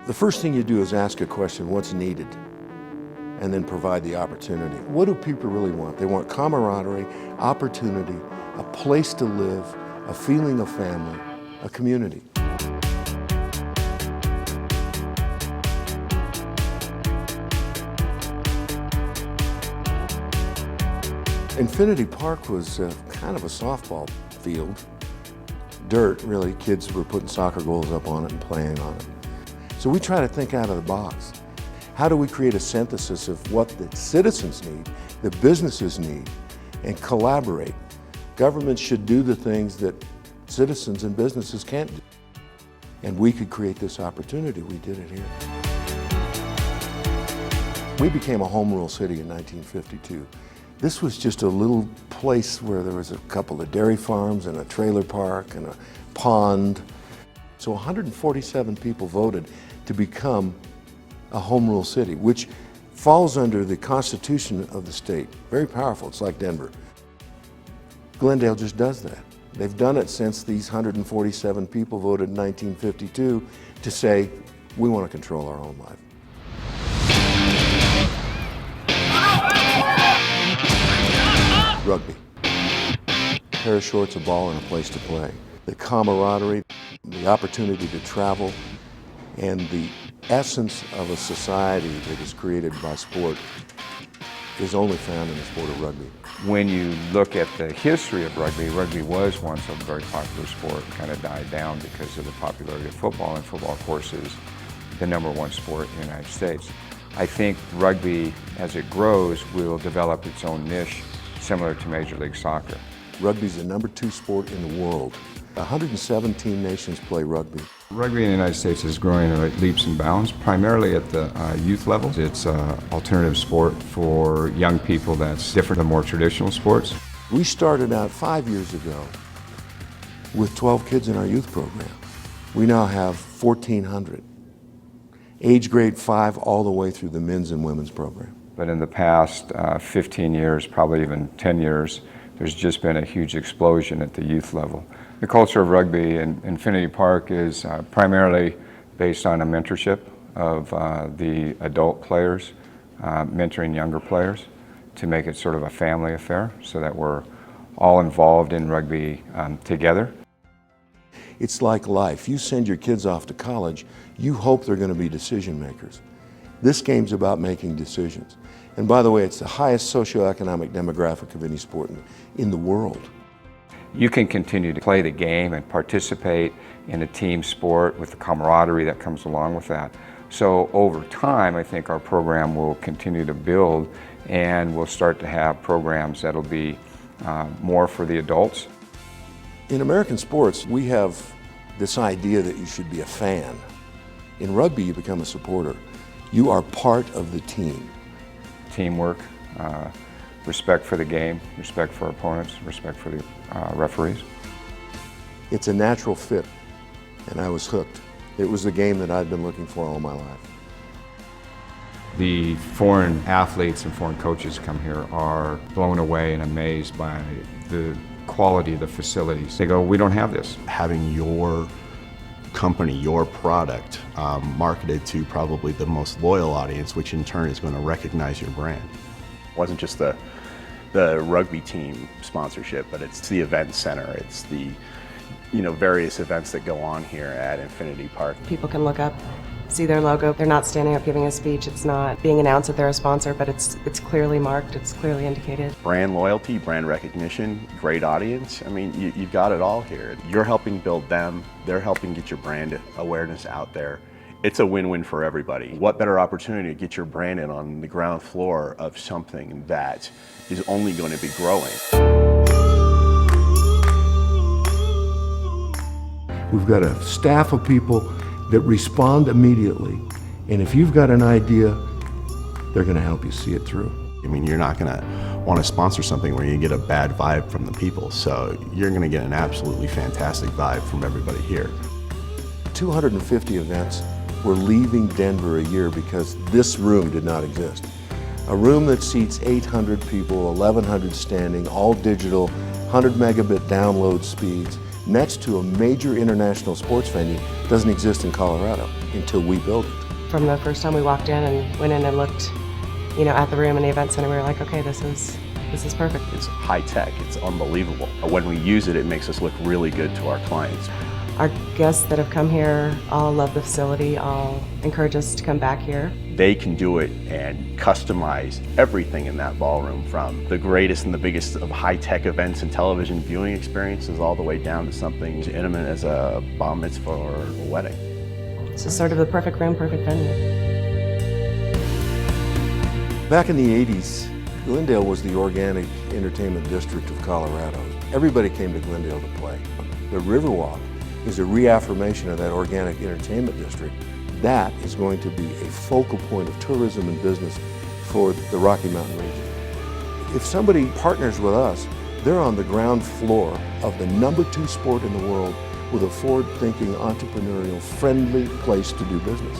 The first thing you do is ask a question, what's needed? And then provide the opportunity. What do people really want? They want camaraderie, opportunity, a place to live, a feeling of family, a community. Infinity Park was kind of a softball field. Dirt, really. Kids were putting soccer goals up on it and playing on it. So we try to think out of the box. How do we create a synthesis of what the citizens need, the businesses need, and collaborate? Governments should do the things that citizens and businesses can't do. And we could create this opportunity. We did it here. We became a home rule city in 1952. This was just a little place where there was a couple of dairy farms and a trailer park and a pond. So 147 people voted to become a home rule city, which falls under the Constitution of the state. Very powerful, it's like Denver. Glendale just does that. They've done it since these 147 people voted in 1952 to say, we want to control our own life. Rugby. A pair of shorts, a ball, and a place to play. The camaraderie, the opportunity to travel, and the essence of a society that is created by sport is only found in the sport of rugby. When you look at the history of rugby, rugby was once a very popular sport, kind of died down because of the popularity of football, and football, of course, is the #1 sport in the United States. I think rugby, as it grows, will develop its own niche, similar to Major League Soccer. Rugby is the #2 sport in the world. 117 nations play rugby. Rugby in the United States is growing at leaps and bounds, primarily at the youth level. It's an alternative sport for young people that's different than more traditional sports. We started out 5 years ago with 12 kids in our youth program. We now have 1,400, age grade 5 all the way through the men's and women's program. But in the past 15 years, probably even 10 years, there's just been a huge explosion at the youth level. The culture of rugby in Infinity Park is primarily based on a mentorship of the adult players, mentoring younger players to make it sort of a family affair so that we're all involved in rugby together. It's like life. You send your kids off to college, you hope they're going to be decision makers. This game's about making decisions. And by the way, it's the highest socioeconomic demographic of any sport in the world. You can continue to play the game and participate in a team sport with the camaraderie that comes along with that. So over time, I think our program will continue to build, and we'll start to have programs that'll be more for the adults. In American sports, we have this idea that you should be a fan. In rugby, you become a supporter. You are part of the team. Teamwork, respect for the game, respect for opponents, respect for the referees. It's a natural fit, and I was hooked. It was the game that I'd been looking for all my life. The foreign athletes and foreign coaches come here are blown away and amazed by the quality of the facilities. They go, we don't have this. Having your company, your product, marketed to probably the most loyal audience, which in turn is going to recognize your brand. It wasn't just the rugby team sponsorship, but it's the event center. It's the various events that go on here at Infinity Park. People can look up, see their logo. They're not standing up giving a speech. It's not being announced that they're a sponsor, but it's clearly marked. It's clearly indicated. Brand loyalty, brand recognition, great audience. I mean, you've got it all here. You're helping build them. They're helping get your brand awareness out there. It's a win-win for everybody. What better opportunity to get your brand in on the ground floor of something that is only going to be growing. We've got a staff of people that respond immediately, and if you've got an idea, they're going to help you see it through. I mean, you're not going to want to sponsor something where you get a bad vibe from the people, so you're going to get an absolutely fantastic vibe from everybody here. 250 events were leaving Denver a year because this room did not exist. A room that seats 800 people, 1,100 standing, all digital, 100 megabit download speeds, next to a major international sports venue doesn't exist in Colorado until we build it. From the first time we walked in and went in and looked, at the room in the event center, we were like, okay, this is perfect. It's high tech, it's unbelievable. When we use it, it makes us look really good to our clients. Our guests that have come here all love the facility, all encourage us to come back here. They can do it and customize everything in that ballroom, from the greatest and the biggest of high-tech events and television viewing experiences all the way down to something as intimate as a bar mitzvah or a wedding. This is sort of the perfect room, perfect venue. Back in the 80s, Glendale was the organic entertainment district of Colorado. Everybody came to Glendale to play. The Riverwalk is a reaffirmation of that organic entertainment district. That is going to be a focal point of tourism and business for the Rocky Mountain region. If somebody partners with us, they're on the ground floor of the #2 sport in the world with a forward-thinking, entrepreneurial, friendly place to do business.